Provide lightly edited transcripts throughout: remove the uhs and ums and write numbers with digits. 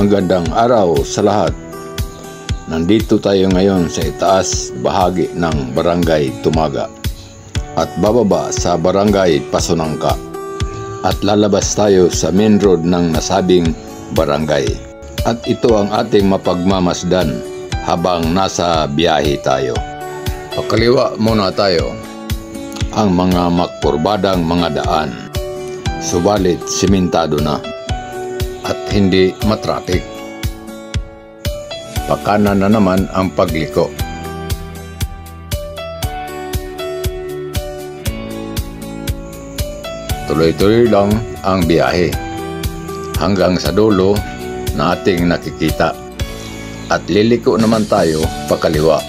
Magandang araw sa lahat. Nandito tayo ngayon sa itaas bahagi ng Barangay Tumaga at bababa sa Barangay Pasunangka at lalabas tayo sa main road ng nasabing barangay. At ito ang ating mapagmamasdan habang nasa biyahe tayo. Pakaliwa muna tayo. Ang mga makurbadang mga daan, subalit simentado na at hindi matrafik. Pakanan na naman ang pagliko. Tuloy-tuloy lang ang biyahe hanggang sa dulo na ating nakikita at liliko naman tayo pakaliwa.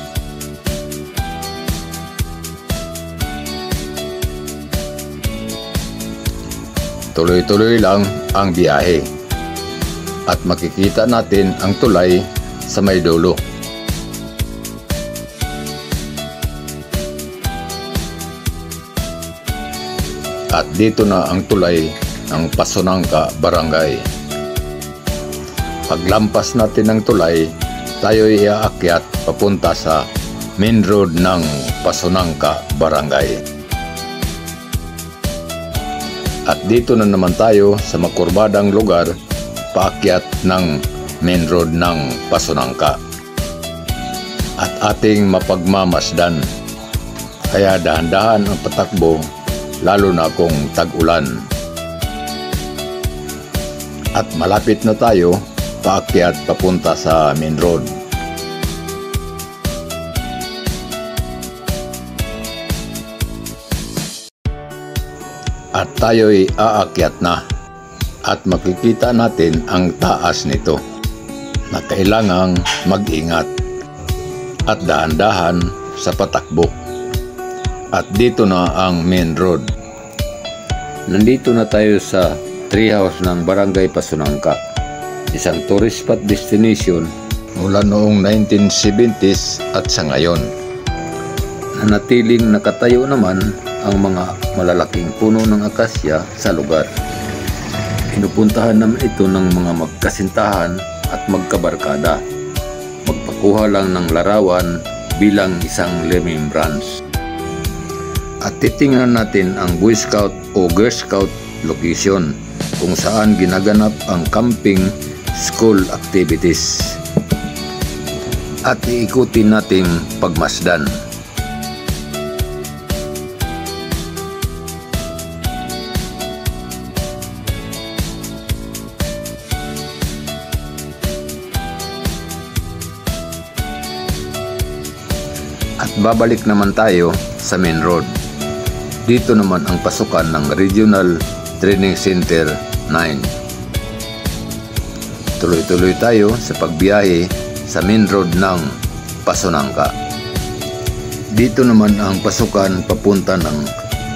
Tuloy-tuloy lang ang biyahe at makikita natin ang tulay sa may dulo. At dito na ang tulay ng Pasunangka Barangay. Paglampas natin ng tulay, tayo iaakyat papunta sa main road ng Pasunangka Barangay. At dito na naman tayo sa makurbadang lugar paakyat ng main road ng Pasunangka at ating mapagmamasdan. Kaya dahan-dahan ang patakbo lalo na kung tag-ulan. At malapit na tayo paakyat papunta sa main road. At tayo'y aakyat na at makikita natin ang taas nito na kailangang mag-ingat at dahan-dahan sa patakbo. At dito na ang main road. Nandito na tayo sa tree house ng Barangay Pasunangka, isang tourist spot destination mula noong 1970s at sa ngayon. Nanatiling nakatayo naman ang mga malalaking puno ng akasya sa lugar. Pinupuntahan naman ito ng mga magkasintahan at magkabarkada. Magpakuha lang ng larawan bilang isang remembrance. At titingnan natin ang Boy Scout o Girl Scout location kung saan ginaganap ang camping school activities. At iikutin nating pagmasdan. At babalik naman tayo sa main road. Dito naman ang pasukan ng Regional Training Center 9. Tuloy-tuloy tayo sa pagbiyahe sa main road ng Pasunangka. Dito naman ang pasukan papunta ng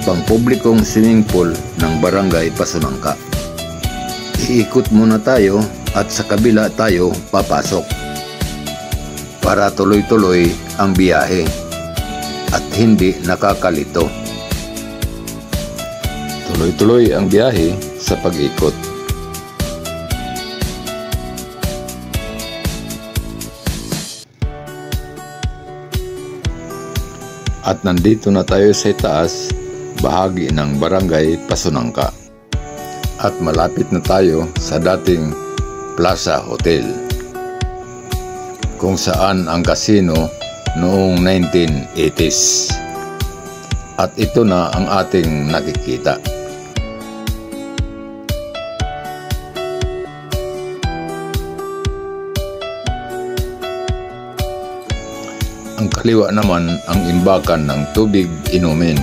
pangpublikong swimming pool ng Barangay Pasunangka. Iikot muna tayo at sa kabila tayo papasok para tuloy-tuloy ang biyahe at hindi nakakalito. Tuloy-tuloy ang biyahe sa pag-ikot. At nandito na tayo sa itaas bahagi ng Barangay Pasunangka. At malapit na tayo sa dating Plaza Hotel, kung saan ang casino noong 1980s. At ito na ang ating nakikita. Ang kaliwa naman ang imbakan ng tubig inumin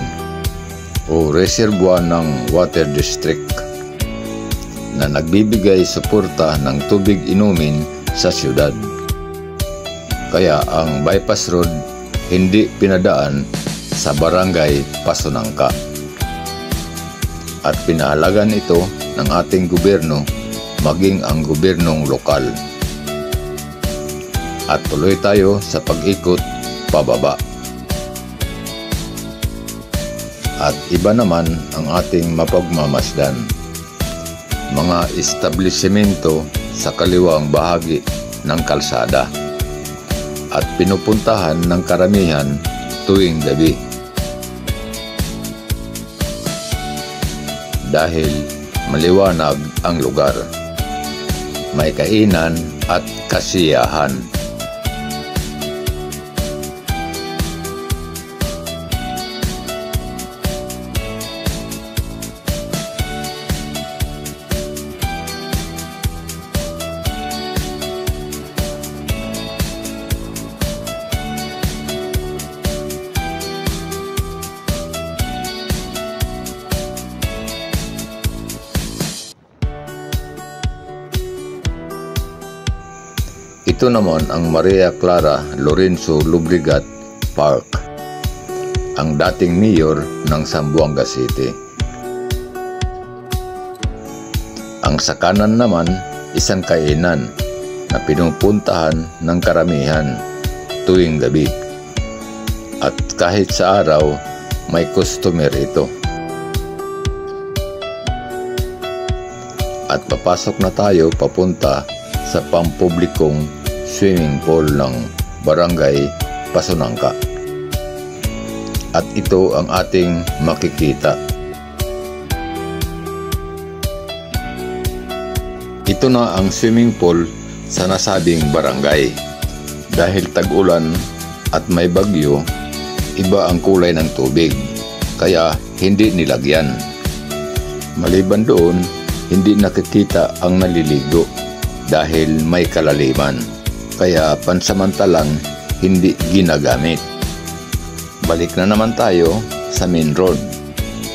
o reservoir ng Water District na nagbibigay suporta ng tubig inumin sa syudad. Kaya ang bypass road hindi pinadaan sa Barangay Pasunangka. At pinahalagan ito ng ating gobyerno maging ang gobyernong lokal. At tuloy tayo sa pag-ikot pababa. At iba naman ang ating mapagmamasdan. Mga establishmento sa kaliwang bahagi ng kalsada at pinupuntahan ng karamihan tuwing gabi dahil maliwanag ang lugar, may kainan at kasiyahan. Ito naman ang Maria Clara Lorenzo Lubregat Park, ang dating mayor ng Zamboanga City. Ang sa kanan naman, isang kainan na pinupuntahan ng karamihan tuwing gabi. At kahit sa araw, may customer ito. At papasok na tayo papunta sa pampublikong swimming pool ng Barangay Pasunangka. At ito ang ating makikita. Ito na ang swimming pool sa nasabing barangay. Dahil tag-ulan at may bagyo, iba ang kulay ng tubig, kaya hindi nilagyan. Maliban doon, hindi nakikita ang naliligo dahil may kalaliman, kaya pansamantalang hindi ginagamit. Balik na naman tayo sa main road.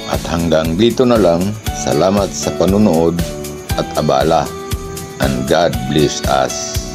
At hanggang dito na lang, salamat sa panunood at abala, and God bless us.